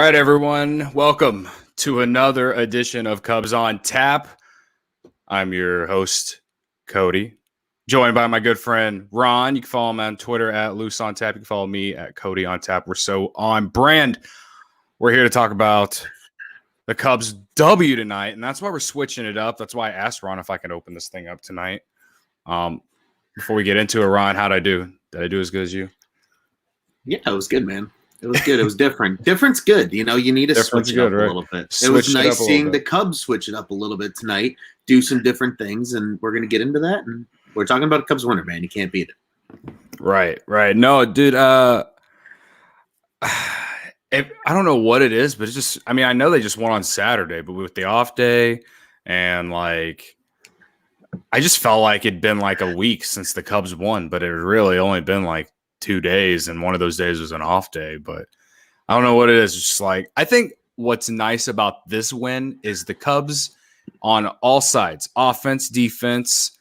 right, everyone. Welcome to another edition of Cubs on Tap. I'm your host, Cody, joined by my good friend, Ron. You can follow him on Twitter at Loose on Tap. You can follow me at Cody on Tap. We're so on brand. We're here to talk about the Cubs W tonight, and that's why we're switching it up. That's why I asked Ron if I can open this thing up tonight. Before we get into it, Ron, how'd I do? Did I do as good as you? Yeah, it was good, man. It was good. It was different. Different's good. You know, you need to switch it up a little bit. It was nice seeing the Cubs switch it up a little bit tonight, do some different things, and we're going to get into that. And we're talking about a Cubs winner, man. You can't beat it. Right. No, dude, I don't know what it is, but it's just, I mean, I know they just won on Saturday, but with the off day and like, I just felt like it'd been like a week since the Cubs won, but it had really only been like 2 days, and one of those days was an off day. But I don't know what it is. It's just like, I think what's nice about this win is the Cubs on all sides, offense, defense,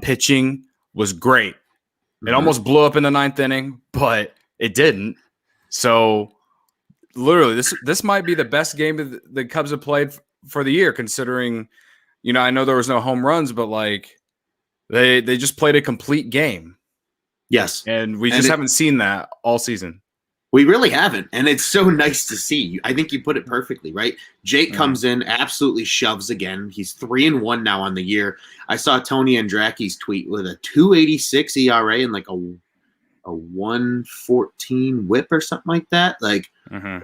pitching was great. It almost blew up in the 9th inning, but it didn't. So literally this might be the best game the Cubs have played for the year, considering, you know, I know there was no home runs, but like they just played a complete game. Yes. And we just haven't seen that all season. We really haven't. And it's so nice to see. I think you put it perfectly, right? Jake comes in, absolutely shoves again. He's 3-1 now on the year. I saw Tony Andracki's tweet with a 2.86 ERA and like a 1.14 whip or something like that. Like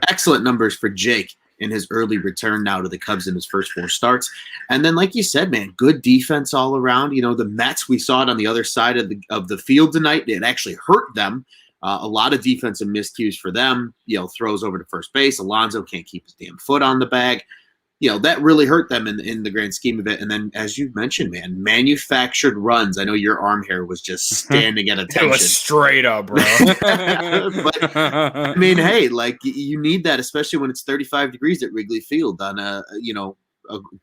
excellent numbers for Jake in his early return now to the Cubs in his first 4 starts. And then, like you said, man, good defense all around. You know, the Mets, we saw it on the other side of the field tonight. It actually hurt them. A lot of defensive miscues for them. You know, throws over to first base. Alonso can't keep his damn foot on the bag. You know, that really hurt them in the grand scheme of it. And then, as you mentioned, man, manufactured runs. I know your arm hair was just standing at attention. It was straight up, bro. But, I mean, hey, like, you need that, especially when it's 35 degrees at Wrigley Field on a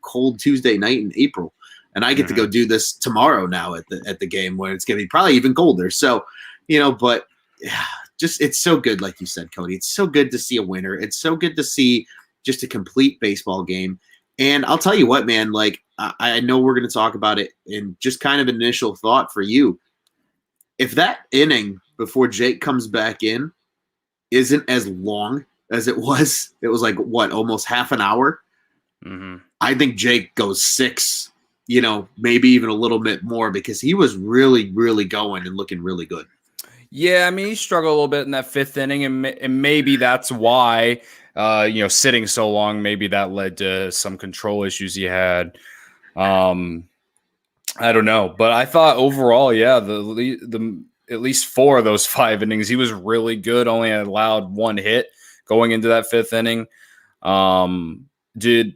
cold Tuesday night in April. And I get to go do this tomorrow now at the game, where it's going to be probably even colder. So, you know, but yeah, just it's so good, like you said, Cody. It's so good to see a winner. It's so good to see just a complete baseball game. And I'll tell you what, man, like I know we're going to talk about it, and just kind of an initial thought for you. If that inning before Jake comes back in isn't as long as it was like, what, almost half an hour? I think Jake goes 6, you know, maybe even a little bit more, because he was really, really going and looking really good. Yeah, I mean, he struggled a little bit in that 5th inning, and maybe that's why, sitting so long, maybe that led to some control issues he had. I don't know, but I thought overall, yeah, the at least 4 of those 5 innings, he was really good. Only allowed 1 hit going into that 5th inning. Dude,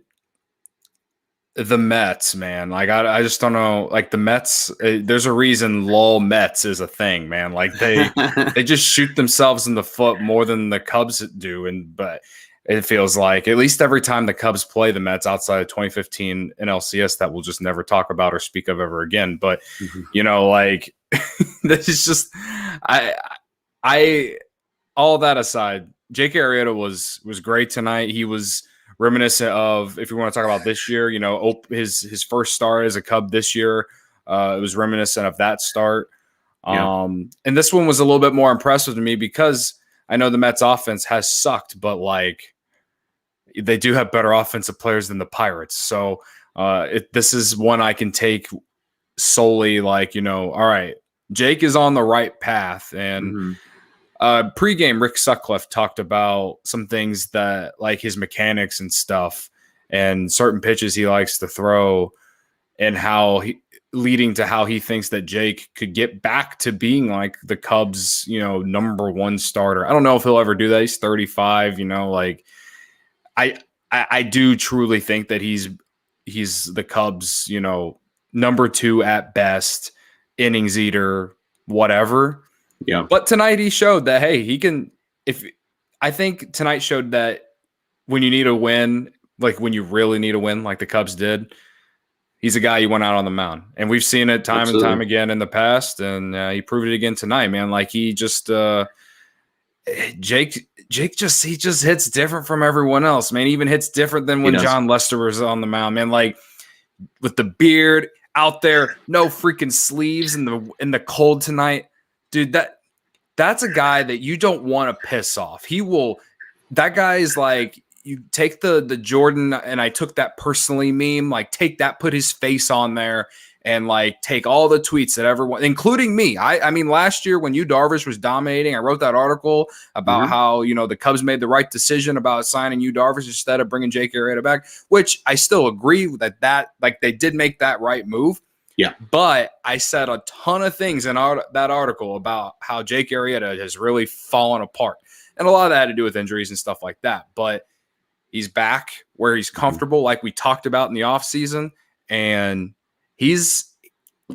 the Mets, man, like I just don't know. Like the Mets, there's a reason "lol Mets" is a thing, man. Like they just shoot themselves in the foot more than the Cubs do, but it feels like at least every time the Cubs play the Mets outside of 2015 NLCS, that we'll just never talk about or speak of ever again. But you know, like this is just I all that aside, Jake Arrieta was great tonight. He was reminiscent of, if you want to talk about this year, you know, his first start as a Cub this year. It was reminiscent of that start. And this one was a little bit more impressive to me, because I know the Mets offense has sucked, but like they do have better offensive players than the Pirates. So this is one I can take solely like, you know, all right, Jake is on the right path. And pregame, Rick Sutcliffe talked about some things that, like his mechanics and stuff, and certain pitches he likes to throw, and leading to how he thinks that Jake could get back to being like the Cubs, you know, number 1 starter. I don't know if he'll ever do that. He's 35, you know, like I do truly think that he's the Cubs, you know, number 2 at best, innings eater, whatever. Yeah. But tonight he showed that, hey, he can. I think tonight showed that when you need a win, like when you really need a win, like the Cubs did, he's a guy you went out on the mound. And we've seen it time and time again in the past, and he proved it again tonight, man. Like he just Jake Jake he just hits different from everyone else, man. He even hits different than when John Lester was on the mound, man. Like with the beard out there, no freaking sleeves in the cold tonight, dude. That's a guy that you don't want to piss off. That guy is like, you take the Jordan, and I took that personally meme, like take that, put his face on there, and like take all the tweets that everyone, including me. I mean, last year when Yu Darvish was dominating, I wrote that article about how, the Cubs made the right decision about signing Yu Darvish instead of bringing Jake Arrieta back, which I still agree that like they did make that right move. Yeah. But I said a ton of things in that article about how Jake Arrieta has really fallen apart. And a lot of that had to do with injuries and stuff like that. But he's back where he's comfortable, like we talked about in the offseason. And he's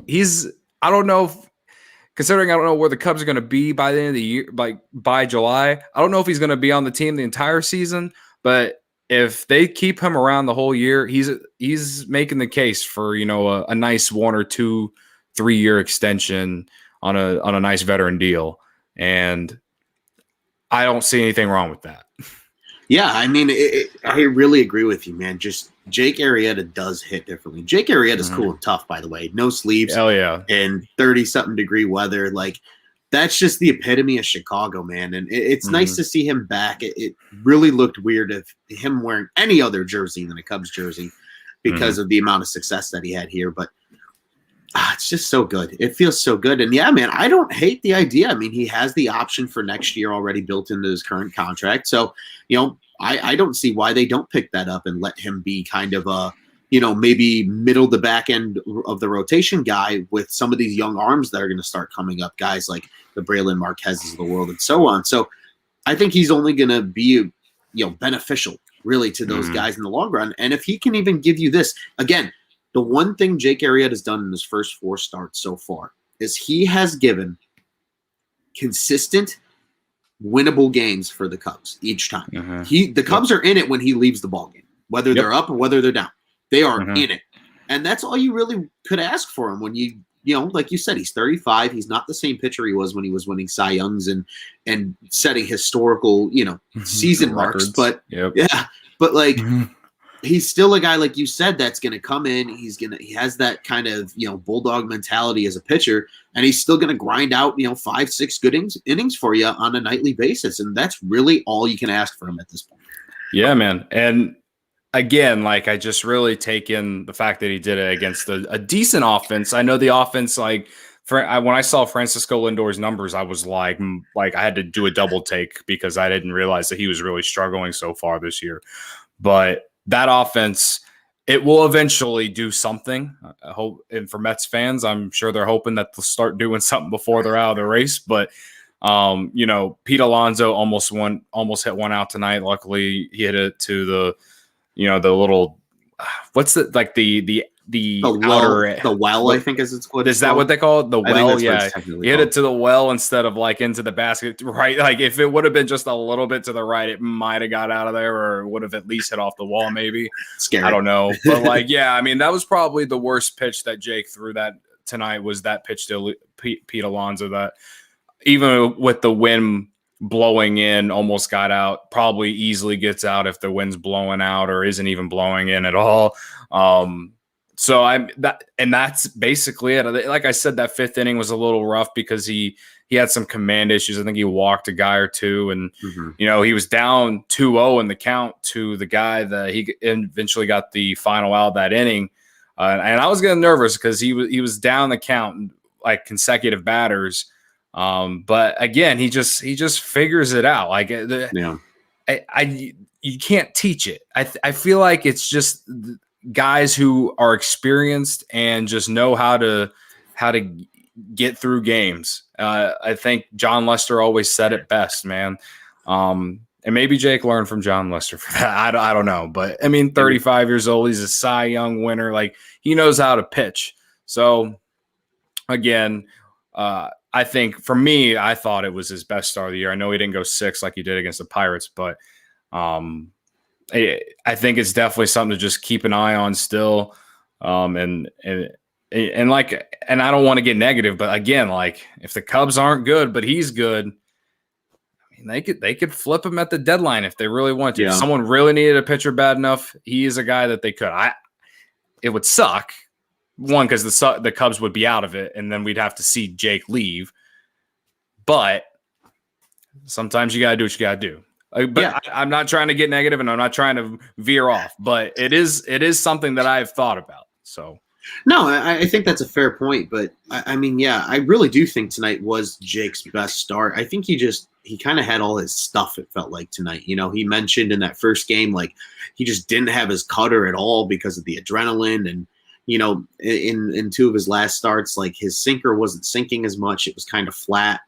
I don't know considering I don't know where the Cubs are going to be by the end of the year, like by July. I don't know if he's going to be on the team the entire season, but if they keep him around the whole year, he's making the case for, a nice 1 or 2, 3-year extension on a nice veteran deal. And I don't see anything wrong with that. Yeah, I mean, I really agree with you, man. Just Jake Arrieta does hit differently. Jake Arrieta is cool and tough, by the way. No sleeves. Hell yeah. And 30-something degree weather. Like, that's just the epitome of Chicago, man. And it's nice to see him back. It really looked weird of him wearing any other jersey than a Cubs jersey because of the amount of success that he had here. But it's just so good. It feels so good. And yeah, man, I don't hate the idea. I mean, he has the option for next year already built into his current contract. So, I don't see why they don't pick that up and let him be kind of a, maybe middle to back end of the rotation guy with some of these young arms that are going to start coming up, guys like the Braylon Marquez's of the world and so on. So I think he's only going to be, beneficial really to those guys in the long run. And if he can even give you this, again, the one thing Jake Arrieta has done in his first 4 starts so far is he has given consistent winnable games for the Cubs each time. The Cubs are in it when he leaves the ball game, whether they're up or whether they're down. They are in it. And that's all you really could ask for him when like you said, he's 35. He's not the same pitcher he was when he was winning Cy Youngs and setting historical, season marks. But but like he's still a guy, like you said, that's going to come in. He has that kind of, bulldog mentality as a pitcher, and he's still going to grind out, 5-6 good innings for you on a nightly basis. And that's really all you can ask for him at this point. Yeah, man. And again, like I just really take in the fact that he did it against a decent offense. I know the offense, like when I saw Francisco Lindor's numbers, I was like I had to do a double take because I didn't realize that he was really struggling so far this year. But that offense, it will eventually do something. I hope, and for Mets fans, I'm sure they're hoping that they'll start doing something before they're out of the race. But Pete Alonso almost hit one out tonight. Luckily, he hit it to the the little what's the like the outer the well, I think is that what they call it? The well, yeah. He hit it to the well instead of like into the basket, right? Like if it would have been just a little bit to the right, it might have got out of there, or would have at least hit off the wall, maybe. Scary. I don't know, but like, yeah, I mean, that was probably the worst pitch that Jake threw that tonight. Was that pitch to Pete Alonso that even with the wind blowing in, almost got out, probably easily gets out if the wind's blowing out or isn't even blowing in at all. So that's basically it. Like I said, that 5th inning was a little rough because he had some command issues. I think he walked a guy or two, and he was down 2-0 in the count to the guy that he eventually got the final out of that inning. And I was getting nervous because he was down the count like consecutive batters. But again, he just figures it out. Like you can't teach it. I feel like it's just guys who are experienced and just know how to get through games. I think John Lester always said it best, man. And maybe Jake learned from John Lester for that. I don't know, but I mean, 35 years old, he's a Cy Young winner. Like he knows how to pitch. So again, I think for me, I thought it was his best start of the year. I know he didn't go 6 like he did against the Pirates, but I think it's definitely something to just keep an eye on still. And I don't want to get negative, but again, like if the Cubs aren't good, but he's good, they could flip him at the deadline if they really want to. Yeah. If someone really needed a pitcher bad enough, he is a guy that they could. It would suck, one, because the Cubs would be out of it, and then we'd have to see Jake leave. But sometimes you got to do what you got to do. I'm not trying to get negative, and I'm not trying to veer off, but it is something that I've thought about. So. No, I think that's a fair point, but I mean, yeah, I really do think tonight was Jake's best start. I think he kind of had all his stuff, it felt like, tonight. You know, he mentioned in that first game, like, he just didn't have his cutter at all because of the adrenaline. And, you know, in two of his last starts, like, his sinker wasn't sinking as much. It was kind of flat.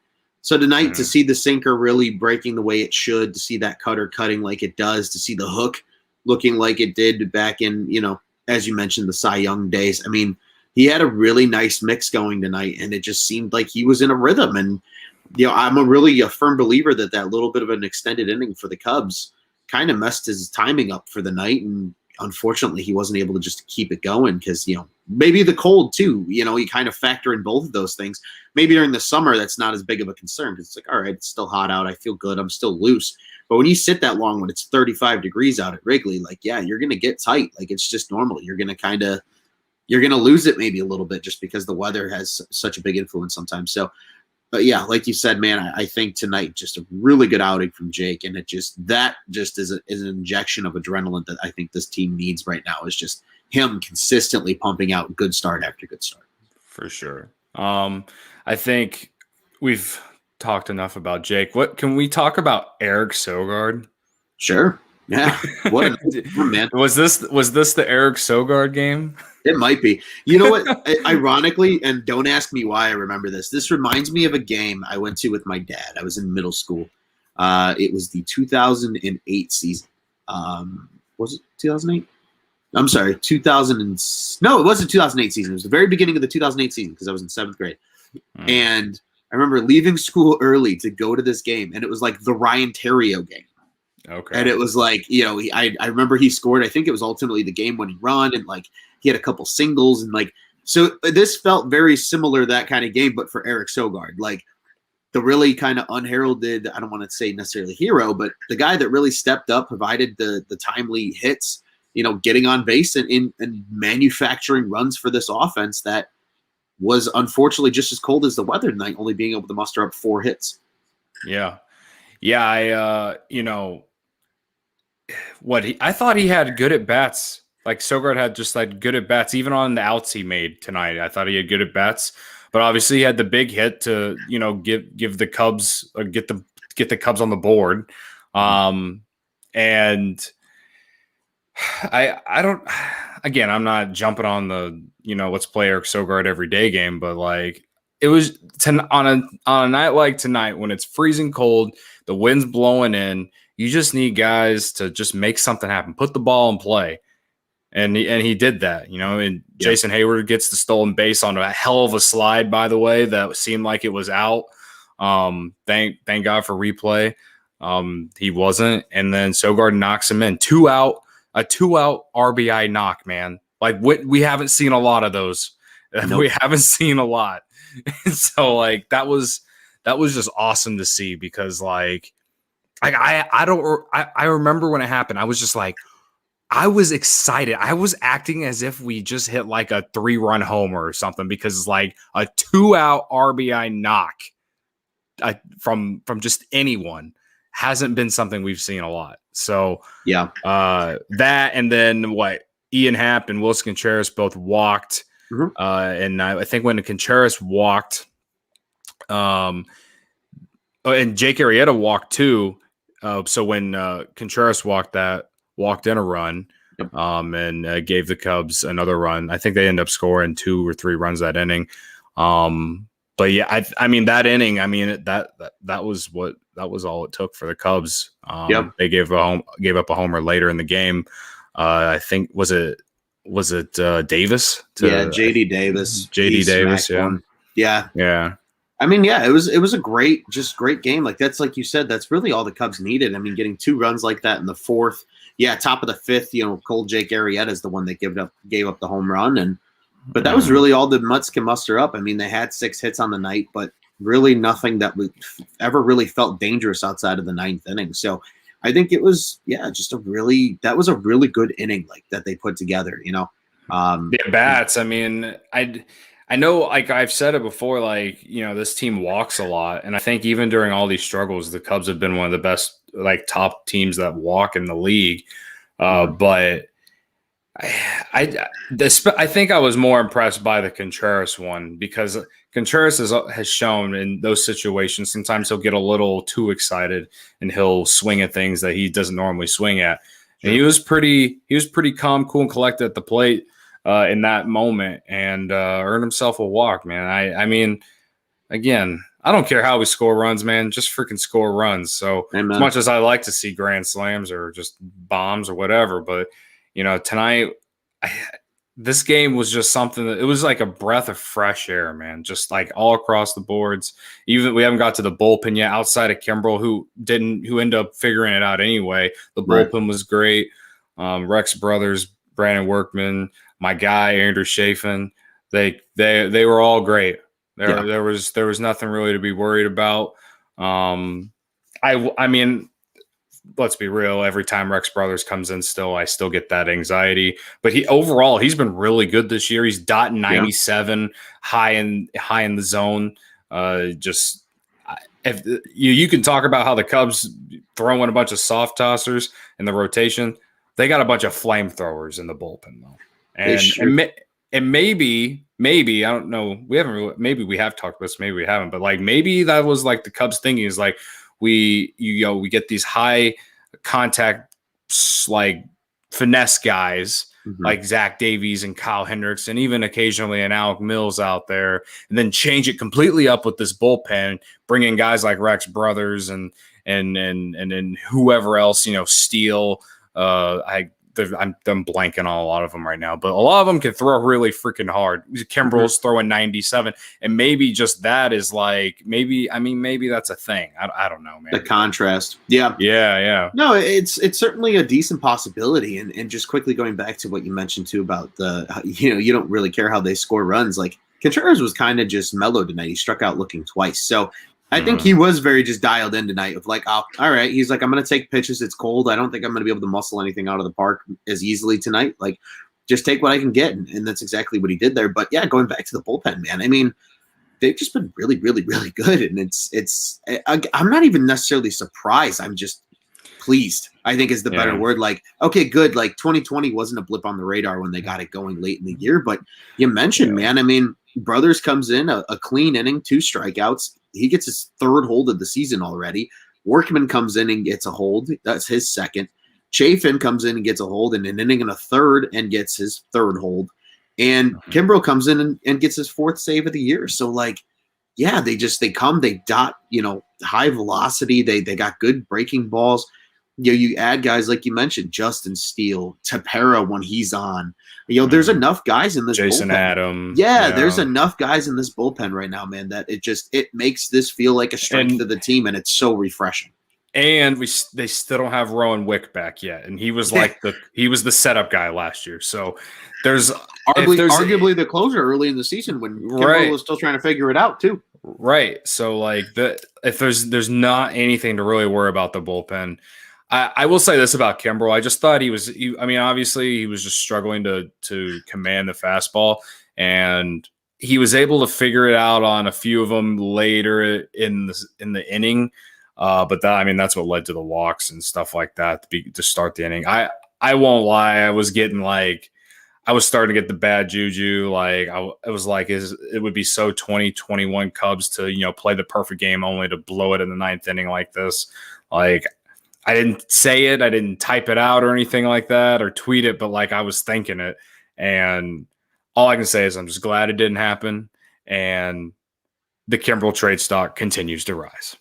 So tonight, to see the sinker really breaking the way it should, to see that cutter cutting like it does, to see the hook looking like it did back in, you know, as you mentioned, the Cy Young days. I mean, he had a really nice mix going tonight, and it just seemed like he was in a rhythm. And, you know, I'm a firm believer that little bit of an extended inning for the Cubs kind of messed his timing up for the night. And unfortunately, he wasn't able to just keep it going because, you know, maybe the cold too, you know, you kind of factor in both of those things. Maybe during the summer, that's not as big of a concern because it's like, all right, it's still hot out. I feel good. I'm still loose. But when you sit that long, when it's 35 degrees out at Wrigley, like, yeah, you're going to get tight. Like, it's just normal. You're going to lose it maybe a little bit just because the weather has such a big influence sometimes. So, but yeah, like you said, man, I think tonight just a really good outing from Jake. And is an injection of adrenaline that I think this team needs right now, is just him consistently pumping out good start after good start. For sure. I think we've talked enough about Jake. What can we talk about Eric Sogard? Sure. Yeah. What man. Was this the Eric Sogard game? It might be. You know what? Ironically, and don't ask me why I remember this. This reminds me of a game I went to with my dad. I was in middle school. It was the 2008 season. Was it 2008? I'm sorry, 2000. No, it wasn't 2008 season. It was the very beginning of the 2008 season because I was in 7th grade. And I remember leaving school early to go to this game, and it was like the Ryan Theriot game. Okay. And it was like, you know, I remember he scored. I think it was ultimately the game-winning run, and like he had a couple singles, and like, so this felt very similar to that kind of game, but for Eric Sogard, like the really kind of unheralded, I don't want to say necessarily hero, but the guy that really stepped up, provided the timely hits, you know, getting on base and manufacturing runs for this offense that was unfortunately just as cold as the weather tonight, only being able to muster up 4 hits. Yeah. Yeah. You know, I thought he had good at bats. Like Sogard had just like good at bats, even on the outs he made tonight. I thought he had good at bats, but obviously he had the big hit to, you know, give the Cubs get the Cubs on the board. And I don't, again, I'm not jumping on the, you know, let's play Eric Sogard every day game, but like it was on a night like tonight when it's freezing cold, the wind's blowing in, you just need guys to just make something happen, put the ball in play. And he did that, you know, and Jason Hayward gets the stolen base on a hell of a slide, by the way, that seemed like it was out. Thank God for replay. He wasn't. And then Sogard knocks him in. A 2-out RBI knock, man. Like we haven't seen a lot of those. Nope. We haven't seen a lot. And so like that was just awesome to see because like I remember when it happened, I was just like, I was excited. I was acting as if we just hit like a 3-run homer or something because it's like a 2-out RBI knock from just anyone hasn't been something we've seen a lot. So yeah, that and then what Ian Happ and Wilson Contreras both walked. Mm-hmm. And I think when Contreras walked, and Jake Arrieta walked too. So when Contreras walked in a run, and gave the Cubs another run. I think they ended up scoring 2 or 3 runs that inning. But yeah, I mean that inning. I mean that was all it took for the Cubs. They gave up a homer later in the game. I think was it Davis? JD Davis. JD Davis. Yeah. I mean, yeah, it was a great game. Like that's like you said, that's really all the Cubs needed. I mean, getting 2 runs like that in the 4th. Yeah, top of the 5th, you know, cold Jake Arrieta is the one that gave up the home run, but that was really all the Mutts can muster up. I mean, they had 6 hits on the night, but really nothing that we ever really felt dangerous outside of the ninth inning. So I think it was, just that was a really good inning like that they put together, The bats. I mean, I know, like I've said it before, like, this team walks a lot. And I think even during all these struggles, the Cubs have been one of the best, like, top teams that walk in the league. But I think I was more impressed by the Contreras one, because Contreras has shown in those situations, sometimes he'll get a little too excited and he'll swing at things that he doesn't normally swing at. And he was pretty calm, cool, and collected at the plate in that moment, and earned himself a walk, man. I mean, again, I don't care how we score runs, man. Just freaking score runs. So Amen. As much as I like to see grand slams or just bombs or whatever, but tonight, this game was just something that it was like a breath of fresh air, man. Just like all across the boards. Even we haven't got to the bullpen yet. Outside of Kimbrel, who ended up figuring it out anyway. The bullpen was great. Rex Brothers, Brandon Workman, my guy Andrew Chafin, they were all great. There was nothing really to be worried about. I mean, let's be real. Every time Rex Brothers comes in, I still get that anxiety. But he's been really good this year. He's dotting 97, high in the zone. If you can talk about how the Cubs throw in a bunch of soft tossers in the rotation, they got a bunch of flamethrowers in the bullpen though. And maybe I don't know. Maybe we have talked about this. Maybe we haven't. But like maybe that was like the Cubs thinking is like we get these high contact like finesse guys like Zach Davies and Kyle Hendricks and even occasionally an Alec Mills out there, and then change it completely up with this bullpen, bring in guys like Rex Brothers and whoever else, Steele. I'm blanking on a lot of them right now, but a lot of them can throw really freaking hard. Kimbrel's throwing 97, and maybe just that is like maybe that's a thing. I don't know, man. The contrast, yeah. No, it's certainly a decent possibility. And just quickly going back to what you mentioned too about you don't really care how they score runs. Like Contreras was kind of just mellow tonight. He struck out looking twice, so. I think he was very just dialed in tonight of like, oh, all right. He's like, I'm going to take pitches. It's cold. I don't think I'm going to be able to muscle anything out of the park as easily tonight. Like, just take what I can get. And that's exactly what he did there. But yeah, going back to the bullpen, man, I mean, they've just been really, really, really good. And I'm not even necessarily surprised. I'm just pleased, I think is the better word. Like, okay, good. Like 2020 wasn't a blip on the radar when they got it going late in the year. But you mentioned, man, I mean, Brothers comes in, a clean inning, 2 strikeouts. He gets his 3rd hold of the season already. Workman comes in and gets a hold. That's his 2nd. Chafin comes in and gets a hold in an inning and a 3rd and gets his 3rd hold. And Kimbrel comes in and gets his 4th save of the year. So, like, yeah, they dot, high velocity. They got good breaking balls. You add guys like you mentioned, Justin Steele, Tepera when he's on. There's enough guys in this Jason bullpen. Adam. Yeah, there's enough guys in this bullpen right now, man, that it makes this feel like a strength of the team, and it's so refreshing. And they still don't have Rowan Wick back yet, and he was like he was the setup guy last year. So there's arguably the closer early in the season when Kimbrel was still trying to figure it out too. Right. So like if there's not anything to really worry about the bullpen. I will say this about Kimbrel. I just thought obviously he was just struggling to command the fastball, and he was able to figure it out on a few of them later in the inning. But that's what led to the walks and stuff like that to start the inning. I won't lie. I was starting to get the bad juju. Like it was like it would be so 2021 Cubs to play the perfect game only to blow it in the 9th inning like this. Like I didn't say it, I didn't type it out or anything like that or tweet it, but like I was thinking it. And all I can say is I'm just glad it didn't happen. And the Kimbrel trade stock continues to rise.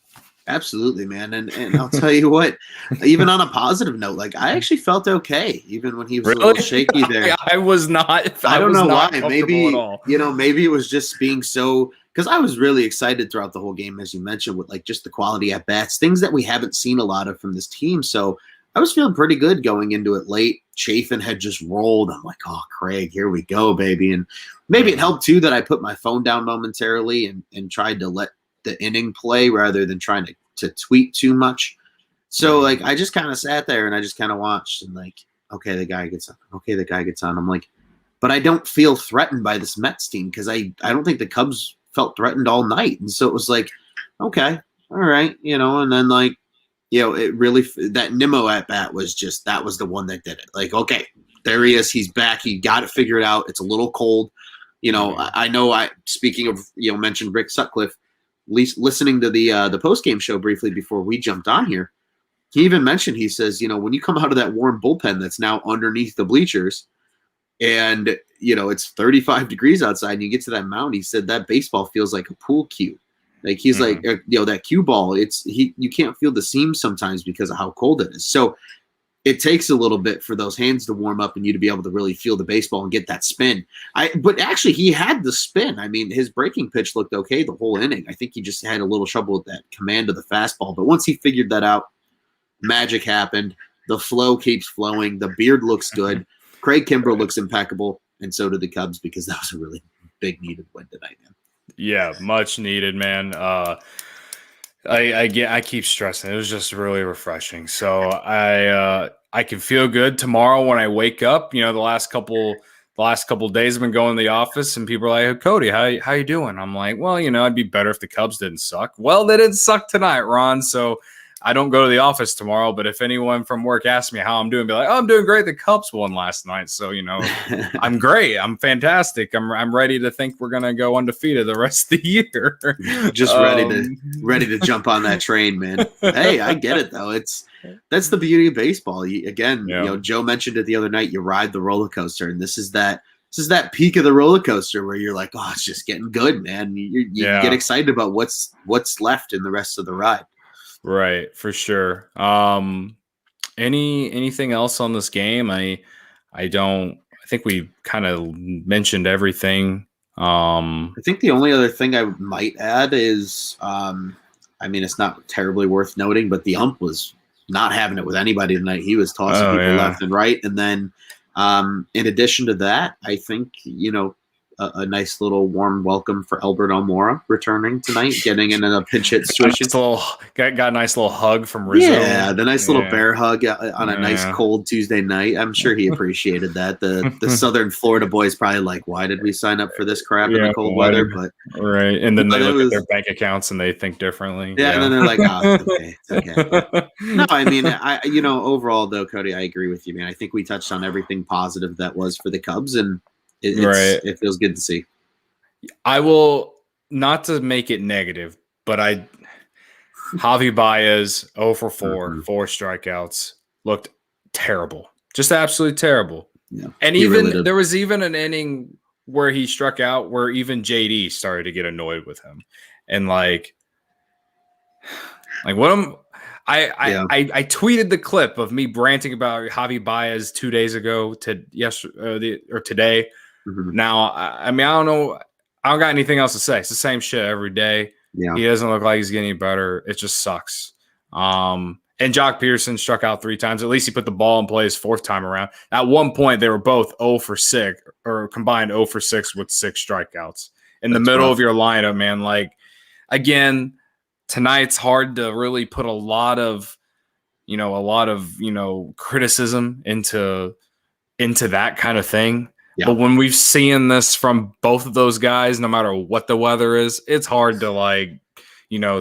Absolutely, man. And I'll tell you what, even on a positive note, like I actually felt okay, even when he was a little shaky there. I was not. I don't know why. Maybe, maybe it was just being so, because I was really excited throughout the whole game, as you mentioned, with like just the quality at bats, things that we haven't seen a lot of from this team. So I was feeling pretty good going into it late. Chafin had just rolled. I'm like, oh, Craig, here we go, baby. And maybe it helped too that I put my phone down momentarily and tried to let the inning play rather than trying to tweet too much. So like I just kind of sat there and I just kind of watched and like, okay, the guy gets on. Okay, the guy gets on. I'm like, but I don't feel threatened by this Mets team because I don't think the Cubs felt threatened all night. And so it was like, okay, all right, and then like, it really, that Nimmo at bat was just, that was the one that did it. Like, okay, there he is. He's back. He got it figured out. It's a little cold. I know speaking of, mentioned Rick Sutcliffe, listening to the post-game show briefly before we jumped on here, he even mentioned, he says, when you come out of that warm bullpen that's now underneath the bleachers and, it's 35 degrees outside and you get to that mound, he said that baseball feels like a pool cue. Like he's like, that cue ball, you can't feel the seam sometimes because of how cold it is. So it takes a little bit for those hands to warm up and you to be able to really feel the baseball and get that spin. But actually he had the spin. I mean, his breaking pitch looked okay the whole inning. I think he just had a little trouble with that command of the fastball. But once he figured that out, magic happened. The flow keeps flowing. The beard looks good. Craig Kimbrell looks impeccable. And so did the Cubs because that was a really big needed win tonight, man. Yeah, much needed, man. I keep stressing. It was just really refreshing. So I can feel good tomorrow when I wake up. The last couple of days I've been going to the office and people are like, hey, Cody, how you doing? I'm like, well, I'd be better if the Cubs didn't suck. Well, they didn't suck tonight, Ron. So I don't go to the office tomorrow, but if anyone from work asks me how I'm doing, be like, oh, I'm doing great. The Cubs won last night. So, I'm great. I'm fantastic. I'm ready to think we're going to go undefeated the rest of the year. Just ready to jump on that train, man. Hey, I get it though. That's the beauty of baseball. Joe mentioned it the other night, you ride the roller coaster and this is that peak of the roller coaster where you're like, oh, it's just getting good, man. You get excited about what's left in the rest of the ride. Right, for sure. Anything else on this game? I think we kind of mentioned everything. I think the only other thing I might add is, it's not terribly worth noting, but the ump was not having it with anybody tonight. He was tossing people left and right. And then, in addition to that, I think, a nice little warm welcome for Albert Almora returning tonight, getting in a pinch hit situation. Got a nice little hug from Rizzo. Yeah, the nice little bear hug on a nice cold Tuesday night. I'm sure he appreciated that. The Southern Florida boys probably like, why did we sign up for this crap in the cold weather? But right, and then they look at their bank accounts and they think differently. Yeah, and then they're like, oh, it's okay. But, no, I mean, overall though, Cody, I agree with you, man. I think we touched on everything positive that was for the Cubs, and it feels good to see. I will, not to make it negative, but Javi Baez 0 for 4, 4 strikeouts, looked terrible, just absolutely terrible. Yeah, and even there was even an inning where he struck out where even JD started to get annoyed with him, and like what am I tweeted the clip of me ranting about Javi Baez 2 days ago to yesterday or today. Mm-hmm. Now, I don't know. I don't got anything else to say. It's the same shit every day. Yeah. He doesn't look like he's getting better. It just sucks. And Jock Peterson struck out 3 times. At least he put the ball in play his 4th time around. At one point, they were both 0 for 6 or combined 0 for 6 with 6 strikeouts in the middle of your lineup, man. Like, again, tonight's hard to really put a lot of criticism into that kind of thing. Yeah. But when we've seen this from both of those guys, no matter what the weather is, it's hard to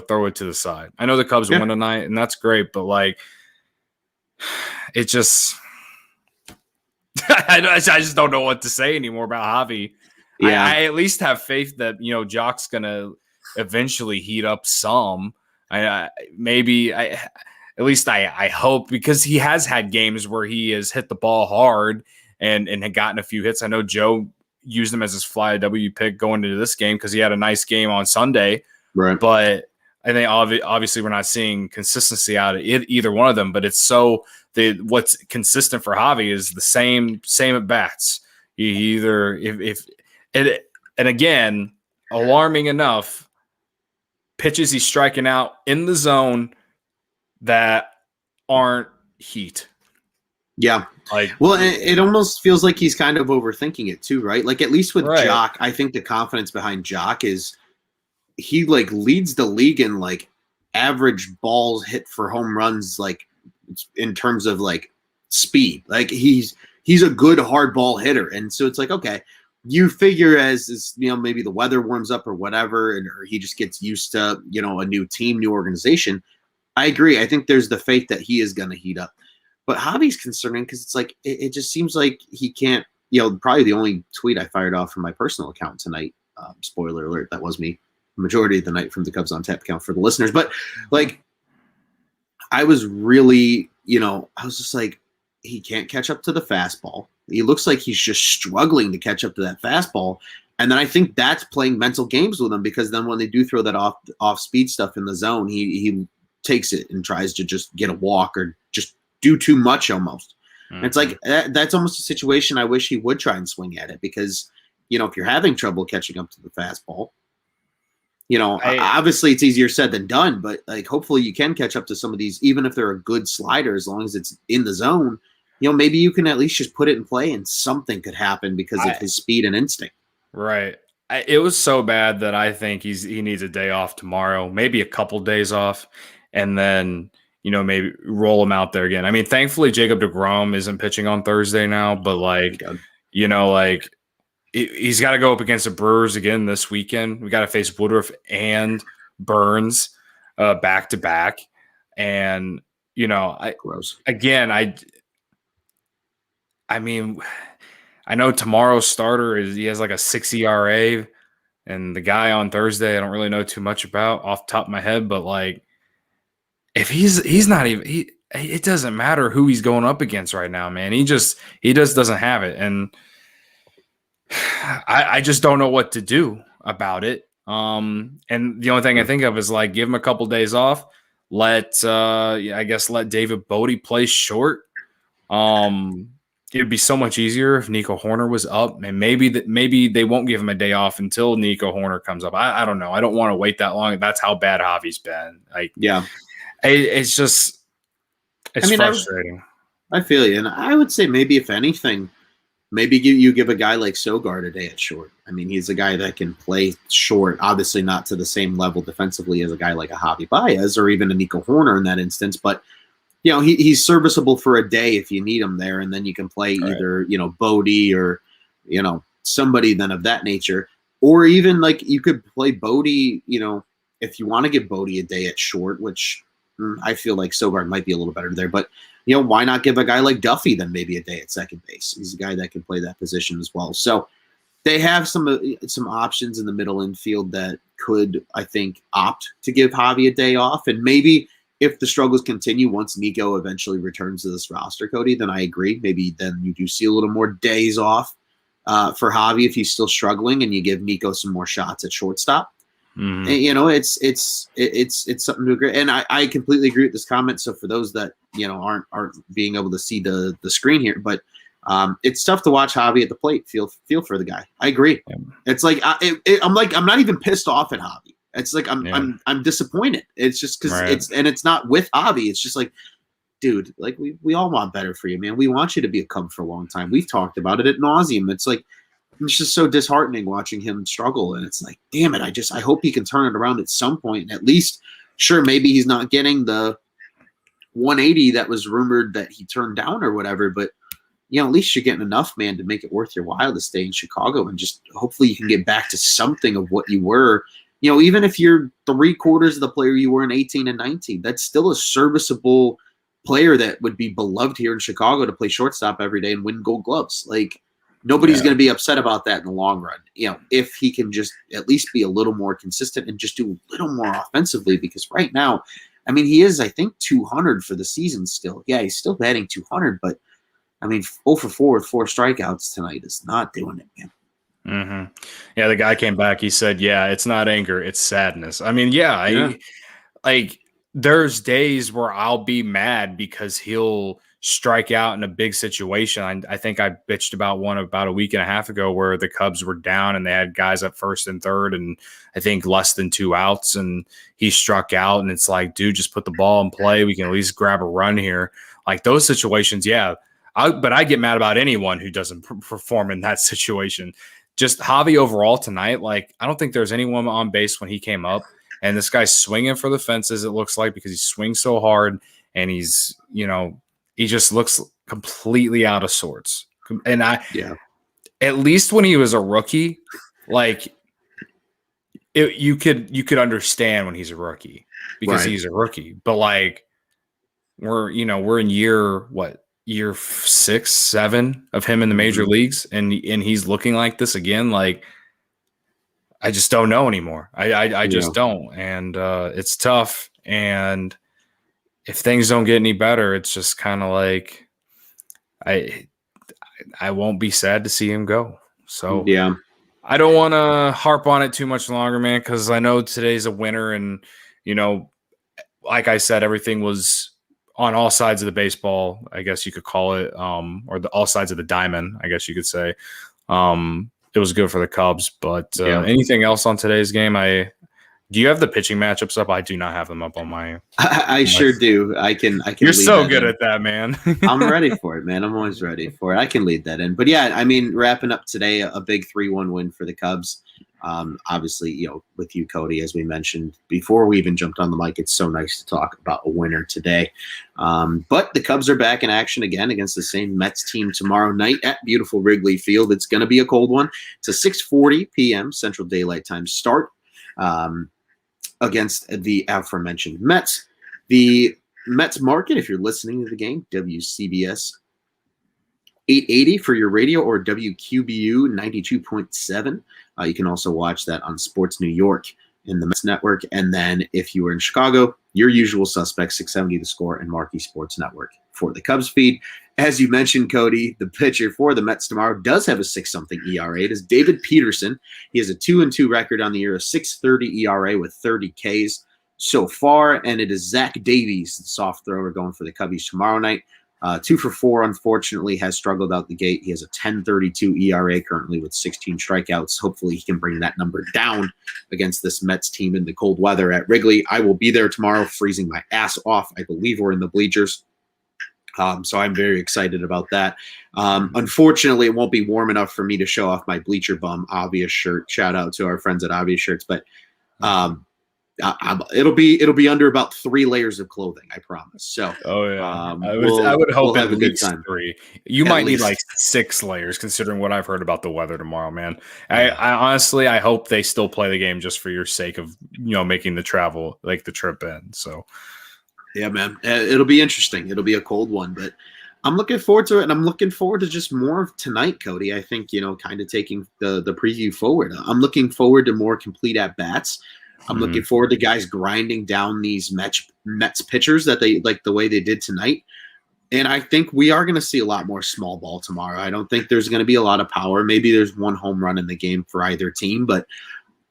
throw it to the side. I know the Cubs won tonight, and that's great, but it just I just don't know what to say anymore about Javi. Yeah. I at least have faith that Jock's gonna eventually heat up some. I hope, because he has had games where he has hit the ball hard and had gotten a few hits. I know Joe used him as his fly W pick going into this game because he had a nice game on Sunday. Right. But I think obviously we're not seeing consistency out of either one of them. But it's what's consistent for Javi is the same at bats. He either and again, alarming enough, pitches he's striking out in the zone that aren't heat. Yeah. It almost feels like he's kind of overthinking it too, right? Like, at least with Jock, I think the confidence behind Jock is he like leads the league in like average balls hit for home runs, like in terms of like speed. Like he's a good hard ball hitter, and so it's like, okay, you figure as maybe the weather warms up or whatever, or he just gets used to a new team, new organization. I agree. I think there's the faith that he is going to heat up, but Javi's concerning because it's like it just seems like he can't. Probably the only tweet I fired off from my personal account tonight. Spoiler alert, that was me. Majority of the night from the Cubs on Tap account for the listeners, but like I was really, I was just like, he can't catch up to the fastball. He looks like he's just struggling to catch up to that fastball. And then I think that's playing mental games with him, because then when they do throw that off speed stuff in the zone, he takes it and tries to just get a walk or just do too much almost. Mm-hmm. And it's like that's almost a situation I wish he would try and swing at it, because if you're having trouble catching up to the fastball, obviously it's easier said than done, but like hopefully you can catch up to some of these, even if they're a good slider, as long as it's in the zone. Maybe you can at least just put it in play and something could happen because of his speed and instinct. Right. It was so bad that I think he needs a day off tomorrow, maybe a couple days off, and then maybe roll him out there again. I mean, thankfully Jacob deGrom isn't pitching on Thursday now, but like he's got to go up against the Brewers again this weekend. We got to face Woodruff and Burns back to back, and Gross. I mean, I know tomorrow's starter he has like a 6 ERA, and the guy on Thursday I don't really know too much about off the top of my head, but like if he's not even it doesn't matter who he's going up against right now, man. He just doesn't have it, and I just don't know what to do about it. And the only thing I think of is like give him a couple days off. Let David Bodie play short. It would be so much easier if Nico Horner was up, and maybe they won't give him a day off until Nico Horner comes up. I don't know. I don't want to wait that long. That's how bad Javi's been. Like, yeah, it's frustrating. I feel you, and I would say maybe if anything, maybe you give a guy like Sogard a day at short. I mean, he's a guy that can play short, obviously not to the same level defensively as a guy like a Javi Baez or even a Nico Horner in that instance, but he's serviceable for a day if you need him there, and then you can play either Bodie or somebody then of that nature, or even like you could play Bodie if you want to give Bodie a day at short, which I feel like Sogard might be a little better there, but why not give a guy like Duffy then maybe a day at second base? He's a guy that can play that position as well. So they have some options in the middle infield that could, I think, opt to give Javi a day off, and maybe if the struggles continue once Nico eventually returns to this roster, Cody, then I agree. Maybe then you do see a little more days off for Javi if he's still struggling, and you give Nico some more shots at shortstop. Mm-hmm. And, it's something to agree. And I completely agree with this comment. So for those that aren't being able to see the screen here, but it's tough to watch Javi at the plate. Feel for the guy. I agree. Yeah. It's like I'm not even pissed off at Javi. It's like I'm disappointed. It's just because it's not with Javi. It's just like, dude, like we all want better for you, man. We want you to be a Cub for a long time. We've talked about it ad nauseum. It's like it's just so disheartening watching him struggle, and it's like, damn it. I hope he can turn it around at some point. And at least, sure, maybe he's not getting the 180 that was rumored that he turned down or whatever, but at least you're getting enough, man, to make it worth your while to stay in Chicago, and just hopefully you can get back to something of what you were. Even if you're 3/4 of the player you were in 18 and 19, that's still a serviceable player that would be beloved here in Chicago to play shortstop every day and win Gold Gloves. Like, nobody's going to be upset about that in the long run. If he can just at least be a little more consistent and just do a little more offensively, because right now, I mean, he is, I think, 200 for the season still. Yeah, he's still batting 200, but I mean, 0 for 4 with 4 strikeouts tonight is not doing it, man. Mm-hmm. Yeah, the guy came back. He said, "Yeah, it's not anger, it's sadness." I mean, there's days where I'll be mad because he'll strike out in a big situation. I think I bitched about one about a week and a half ago where the Cubs were down and they had guys at first and third, and I think less than 2 outs, and he struck out. And it's like, dude, just put the ball in play. We can at least grab a run here. Like those situations, yeah. But I get mad about anyone who doesn't perform in that situation. just Javi overall tonight, like, I don't think there's anyone on base when he came up. And this guy's swinging for the fences, it looks like, because he swings so hard. And he's, he just looks completely out of sorts. And at least when he was a rookie, like, you could understand when he's a rookie because he's a rookie. But like, we're in year 6, 7 of him in the major leagues, and he's looking like this again. Like, I just don't know anymore. I just don't, and it's tough. And if things don't get any better, it's just kind of like I won't be sad to see him go. So yeah. I don't want to harp on it too much longer, man, because I know today's a winner, and like I said, everything was on all sides of the baseball, I guess you could call it, or all sides of the diamond, I guess you could say. It was good for the Cubs, but anything else on today's game? Do you have the pitching matchups up? I do not have them up on my. I sure do. I can. You're so good at that, man. I'm ready for it, man. I'm always ready for it. I can lead that in. But yeah, I mean, wrapping up today, a big 3-1 win for the Cubs. Obviously, with you, Cody, as we mentioned before we even jumped on the mic, it's so nice to talk about a winner today. But the Cubs are back in action again against the same Mets team tomorrow night at beautiful Wrigley Field. It's going to be a cold one. It's a 6:40 p.m. Central Daylight Time start. Against the aforementioned Mets. The Mets market, if you're listening to the game, WCBS 880 for your radio or WQBU 92.7. You can also watch that on Sports New York in the Mets Network. And then if you are in Chicago, your usual suspects, 670 The Score and Marquee Sports Network for the Cubs feed. As you mentioned, Cody, the pitcher for the Mets tomorrow does have a 6-something ERA. It is David Peterson. He has a 2-2 record on the year, a 6.30 ERA with 30 Ks so far. And it is Zach Davies, the soft thrower, going for the Cubbies tomorrow night. 2 for 4, unfortunately, has struggled out the gate. He has a 10.32 ERA currently with 16 strikeouts. Hopefully he can bring that number down against this Mets team in the cold weather at Wrigley. I will be there tomorrow, freezing my ass off. I believe we're in the bleachers. So I'm very excited about that. Unfortunately, it won't be warm enough for me to show off my Bleacher Bum Obvious shirt. Shout out to our friends at Obvious Shirts. But it'll be under about 3 layers of clothing, I promise. So, I would hope at least 3. You might need like 6 layers, considering what I've heard about the weather tomorrow, man. I honestly, I hope they still play the game just for your sake of making the travel, like the trip in. So, yeah, man, it'll be interesting. It'll be a cold one, but I'm looking forward to it, and I'm looking forward to just more of tonight, Cody. I think kind of taking the preview forward. I'm looking forward to more complete at bats. I'm looking forward to guys grinding down these Mets pitchers that they like the way they did tonight. And I think we are going to see a lot more small ball tomorrow. I don't think there's going to be a lot of power. Maybe there's 1 home run in the game for either team, but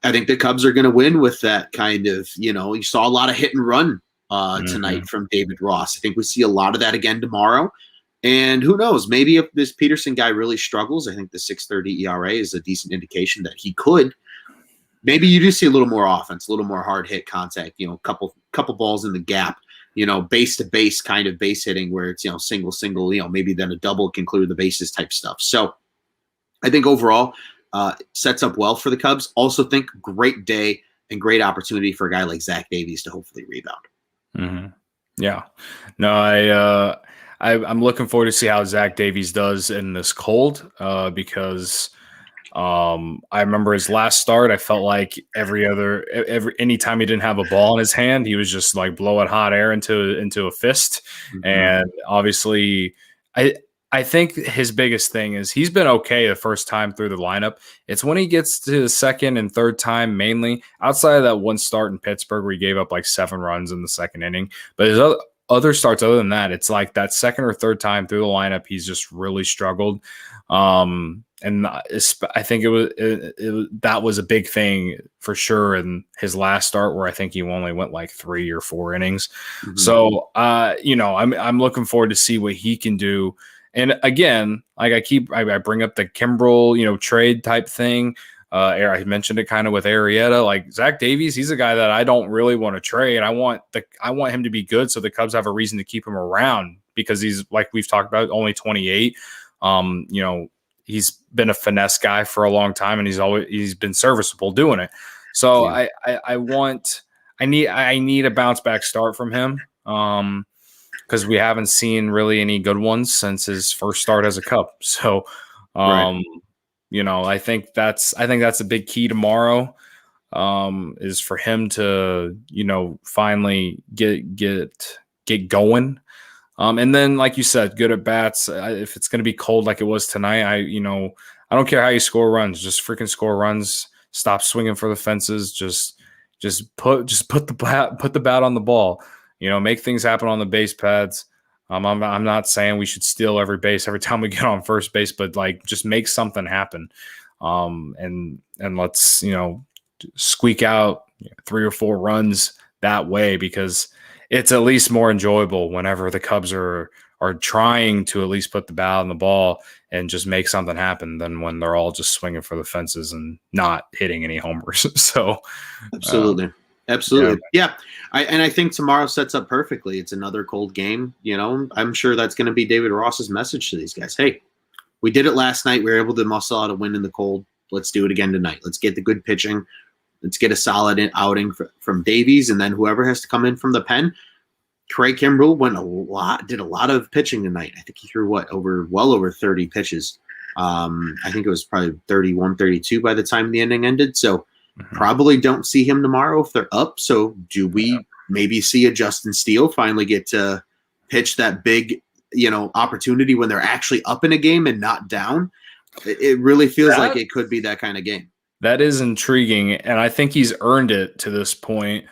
I think the Cubs are going to win with that kind of, you saw a lot of hit and run tonight from David Ross. I think we see a lot of that again tomorrow. And who knows, maybe if this Peterson guy really struggles, I think the 6.30 ERA is a decent indication that he could. Maybe you do see a little more offense, a little more hard hit contact, a couple balls in the gap, base to base kind of base hitting where it's, single, maybe then a double can clear the bases type stuff. So I think overall sets up well for the Cubs. Also think great day and great opportunity for a guy like Zach Davies to hopefully rebound. Yeah, no, I'm looking forward to see how Zach Davies does in this cold because I remember his last start. I felt like any time he didn't have a ball in his hand, he was just like blowing hot air into a fist. And obviously, I think his biggest thing is he's been okay the first time through the lineup. It's when he gets to the second and third time, mainly outside of that one start in Pittsburgh where he gave up like 7 runs in the second inning. But his other starts, other than that, it's like that second or third time through the lineup, he's just really struggled. And I think that was a big thing for sure in his last start, where I think he only went like 3 or 4 innings. So, I'm looking forward to see what he can do. And again, like I bring up the Kimbrel, trade type thing. I mentioned it kind of with Arrieta. Like Zach Davies, he's a guy that I don't really want to trade. I want him to be good so the Cubs have a reason to keep him around, because he's, like we've talked about, only 28. he's been a finesse guy for a long time, and he's been serviceable doing it. So I need a bounce back start from him. Because we haven't seen really any good ones since his first start as a Cub. So, Right. I think that's a big key tomorrow, is for him to, finally get going. And then, like you said, good at bats. If it's going to be cold like it was tonight, I don't care how you score runs, just freaking score runs. Stop swinging for the fences. Just put the bat on the ball. Make things happen on the base pads. I'm not saying we should steal every base every time we get on first base, but like just make something happen. And let's, squeak out 3 or 4 runs that way, because it's at least more enjoyable whenever the Cubs are trying to at least put the bat on the ball and just make something happen than when they're all just swinging for the fences and not hitting any homers. So absolutely. Absolutely. Yeah. I think tomorrow sets up perfectly. It's another cold game. I'm sure that's going to be David Ross's message to these guys. Hey, we did it last night. We were able to muscle out a win in the cold. Let's do it again tonight. Let's get the good pitching. Let's get a solid outing from Davies, and then whoever has to come in from the pen. Craig Kimbrell did a lot of pitching tonight. I think he threw well over 30 pitches. I think it was probably 31, 32 by the time the inning ended. So probably don't see him tomorrow if they're up. So do we maybe see a Justin Steele finally get to pitch that big, opportunity when they're actually up in a game and not down? It really feels like it could be that kind of game. That is intriguing, and I think he's earned it to this point.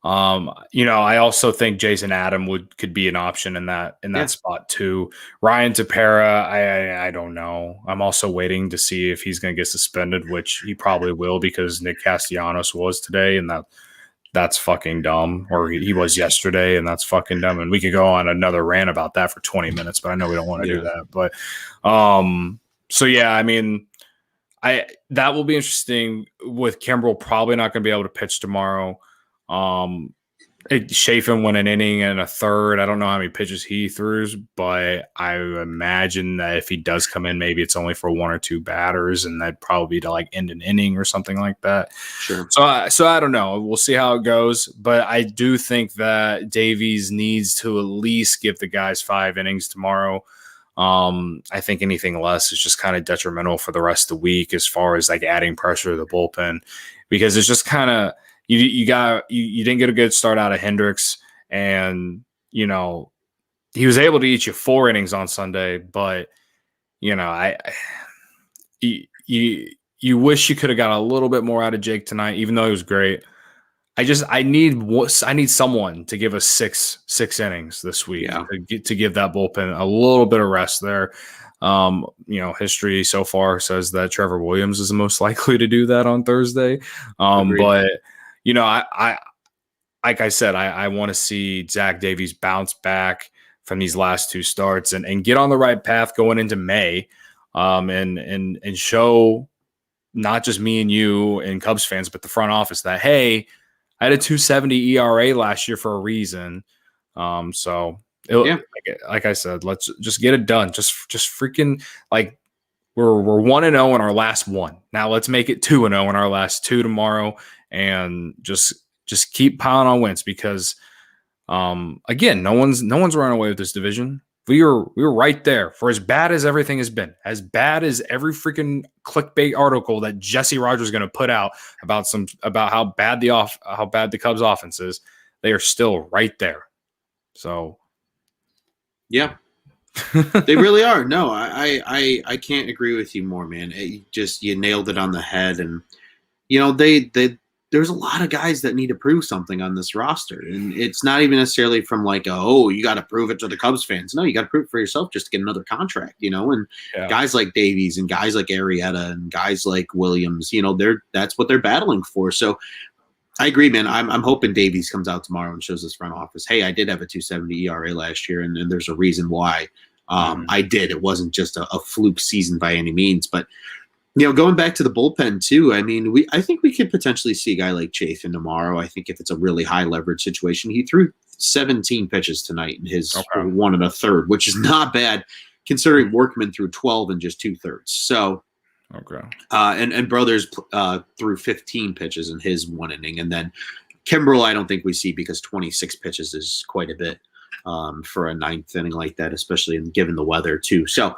I also think Jason Adam could be an option in that spot too. Ryan Tepera, I don't know. I'm also waiting to see if he's going to get suspended, which he probably will, because Nick Castellanos was today, and that's fucking dumb. Or he was yesterday, and that's fucking dumb. And we could go on another rant about that for 20 minutes, but I know we don't want to do that. But so yeah, I mean, that will be interesting. With Kimbrell probably not going to be able to pitch tomorrow. Chafin went an inning and a third. I don't know how many pitches he throws, but I imagine that if he does come in, maybe it's only for 1 or 2 batters, and that'd probably be to like end an inning or something like that. Sure. So I don't know. We'll see how it goes, but I do think that Davies needs to at least give the guys 5 innings tomorrow. I think anything less is just kind of detrimental for the rest of the week as far as like adding pressure to the bullpen, because it's just kind of you didn't get a good start out of Hendricks, and he was able to eat you 4 innings on Sunday, but you wish you could have got a little bit more out of Jake tonight, even though he was great. I need someone to give us six innings this week to give that bullpen a little bit of rest there. History so far says that Trevor Williams is the most likely to do that on Thursday. But I like I said, I want to see Zach Davies bounce back from these last 2 starts and get on the right path going into May, and show not just me and you and Cubs fans, but the front office that, hey, I had a 2.70 ERA last year for a reason. Like I said, let's just get it done. Just freaking, like, we're 1-0 in our last 1. Now let's make it 2-0 in our last 2 tomorrow, and just keep piling on wins, because again, no one's running away with this division. We were right there. For as bad as everything has been, as bad as every freaking clickbait article that Jesse Rogers is going to put out about how bad the Cubs offense is, they are still right there. So, yeah, they really are. No, I can't agree with you more, man. You nailed it on the head, and there's a lot of guys that need to prove something on this roster. And it's not even necessarily from like, you got to prove it to the Cubs fans. No, you got to prove it for yourself just to get another contract, and guys like Davies and guys like Arrieta and guys like Williams, that's what they're battling for. So I agree, man. I'm hoping Davies comes out tomorrow and shows his front office, hey, I did have a 2.70 ERA last year, and there's a reason why I did. It wasn't just a fluke season by any means, but going back to the bullpen too, I mean, I think we could potentially see a guy like Chafin tomorrow. I think if it's a really high leverage situation, he threw 17 pitches tonight in his 1 1/3, which is not bad. considering Workman threw 12 in just 2/3. So, okay. And Brothers threw 15 pitches in his 1 inning. And then Kimbrel, I don't think we see because 26 pitches is quite a bit for a 9th inning like that, especially given the weather too. So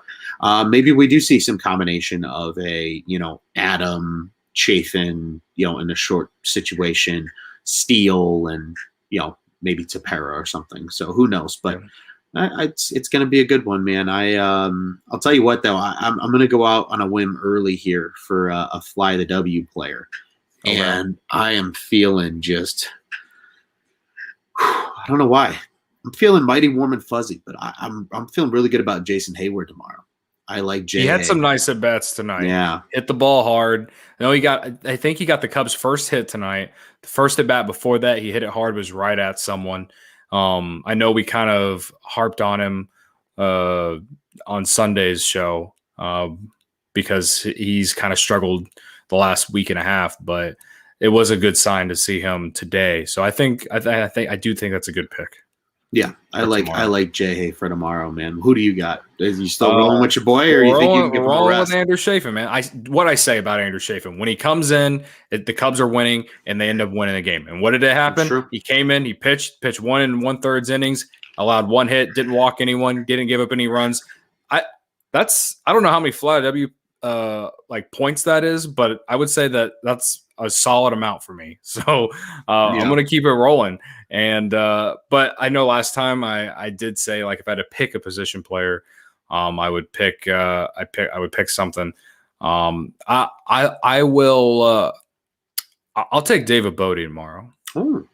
maybe we do see some combination of a, Adam, Chafin, in a short situation, Steele, and, maybe Tepera or something. So who knows? But it's going to be a good one, man. I'll tell you what, though, I'm going to go out on a whim early here for a fly the W player. Okay. And I am feeling just, I don't know why. I'm feeling mighty warm and fuzzy, but I'm feeling really good about Jason Hayward tomorrow. I like Jay. He had some nice at bats tonight. Yeah, hit the ball hard. I think he got the Cubs' first hit tonight. The first at bat before that, he hit it hard, was right at someone. I know we kind of harped on him on Sunday's show because he's kind of struggled the last week and a half, but it was a good sign to see him today. So I do think that's a good pick. Yeah, I like Jay Hay for tomorrow, man. Who do you got? Is you still rolling with your boy, or you think you can give him a rest? With Andrew Chafin, man. What I say about Andrew Chafin, when he comes in, the Cubs are winning, and they end up winning the game. And what did it happen? He came in, he pitched 1 1/3 innings, allowed 1 hit, didn't walk anyone, didn't give up any runs. I don't know how many fly W points that is, but I would say that's a solid amount for me. So I'm going to keep it rolling. And but I know last time I did say, like, if I had to pick a position player, I would pick something. I will I'll take David Bodie tomorrow. Oh,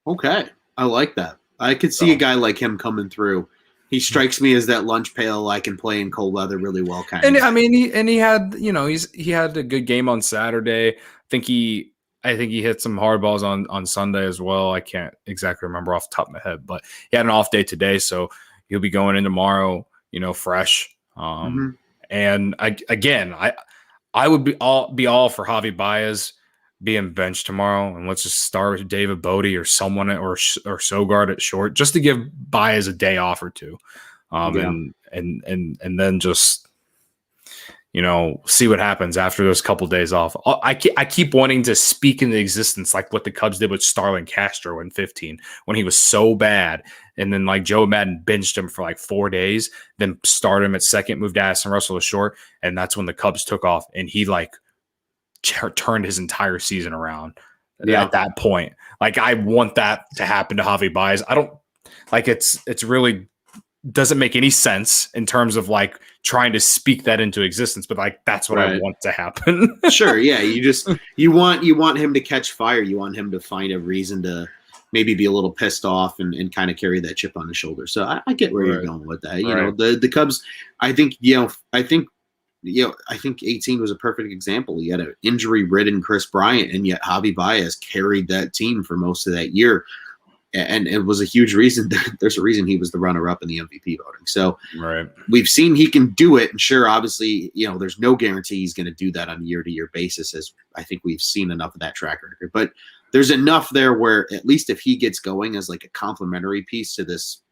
okay. I like that. I could see a guy like him coming through. He strikes me as that lunch pail I can play in cold weather really well, kind of. And I mean, he had, he had a good game on Saturday. I think he hit some hard balls on Sunday as well. I can't exactly remember off the top of my head, but he had an off day today, so he'll be going in tomorrow, fresh. And I would be all for Javi Baez being benched tomorrow, and let's just start with David Bodie or someone or Sogard at short, just to give Baez a day off or two, and then just see what happens after those couple days off. I keep wanting to speak into existence like what the Cubs did with Starlin Castro in 2015 when he was so bad, and then like Joe Madden benched him for like 4 days, then started him at second, moved Addison Russell to short, and that's when the Cubs took off, and he turned his entire season around at that point. Like, I want that to happen to Javi Baez. I don't like it's really doesn't make any sense in terms of like trying to speak that into existence, but like that's what I want to happen. Sure, yeah. You want him to catch fire. You want him to find a reason to maybe be a little pissed off and kind of carry that chip on his shoulder. So I get where you're going with that. The Cubs, I think 18 was a perfect example. You had an injury-ridden Chris Bryant, and yet Javi Baez carried that team for most of that year. And it was a huge reason. There's a reason he was the runner-up in the MVP voting. So we've seen he can do it. And sure, obviously, there's no guarantee he's going to do that on a year-to-year basis, as I think we've seen enough of that track record. But there's enough there where at least if he gets going as like a complementary piece to this,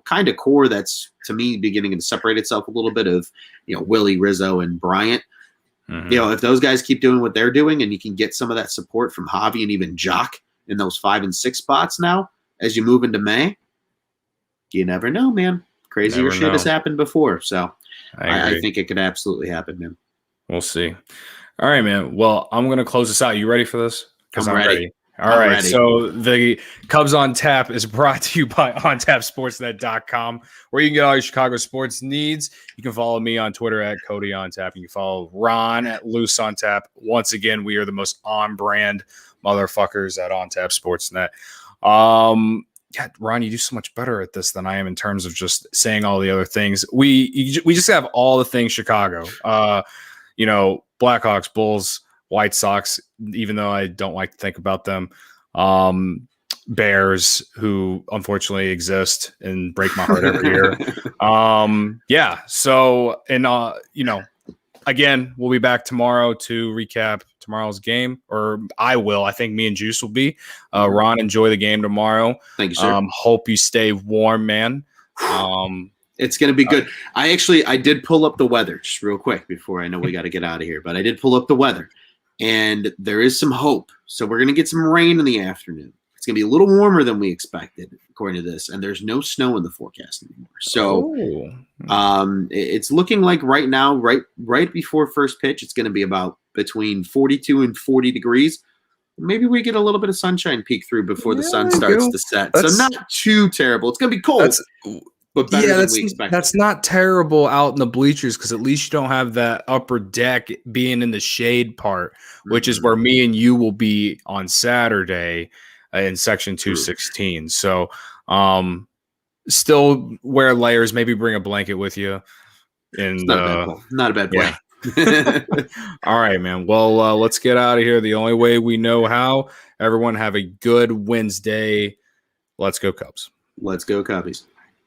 kind of core that's, to me, beginning to separate itself a little bit of, Willie, Rizzo, and Bryant. If those guys keep doing what they're doing and you can get some of that support from Javi and even Jock in those 5 and 6 spots now, as you move into May, you never know, man. Crazier shit has happened before. So I think it could absolutely happen, man. We'll see. All right, man. Well, I'm going to close this out. You ready for this? Because I'm ready. All right. Ready. So the Cubs on Tap is brought to you by OnTapSportsNet.com, where you can get all your Chicago sports needs. You can follow me on Twitter at Cody on Tap. You can follow Ron at Loose on Tap. Once again, we are the most on-brand motherfuckers at OnTap Sportsnet. Ron, you do so much better at this than I am in terms of just saying all the other things. We just have all the things Chicago. Blackhawks, Bulls, White Sox, even though I don't like to think about them. Bears, who unfortunately exist and break my heart every year. So, and again, we'll be back tomorrow to recap tomorrow's game, or I will. I think me and Juice will be. Ron, enjoy the game tomorrow. Thank you, sir. Hope you stay warm, man. It's going to be good. I did pull up the weather just real quick before I know we got to get out of here, but I did pull up the weather, and there is some hope. So we're going to get some rain in the afternoon. It's going to be a little warmer than we expected, according to this, and there's no snow in the forecast anymore. So it's looking like right now, right before first pitch, it's going to be about between 42 and 40 degrees. Maybe we get a little bit of sunshine peek through before the sun starts to set. So not too terrible. It's going to be cold. But better than we expected. That's not terrible out in the bleachers because at least you don't have that upper deck being in the shade part, which is where me and you will be on Saturday in section 216. So still wear layers, maybe bring a blanket with you. And not a bad plan. Yeah. All right, man. Well, let's get out of here the only way we know how. Everyone have a good Wednesday. Let's go Cubs. Let's go Cubbies.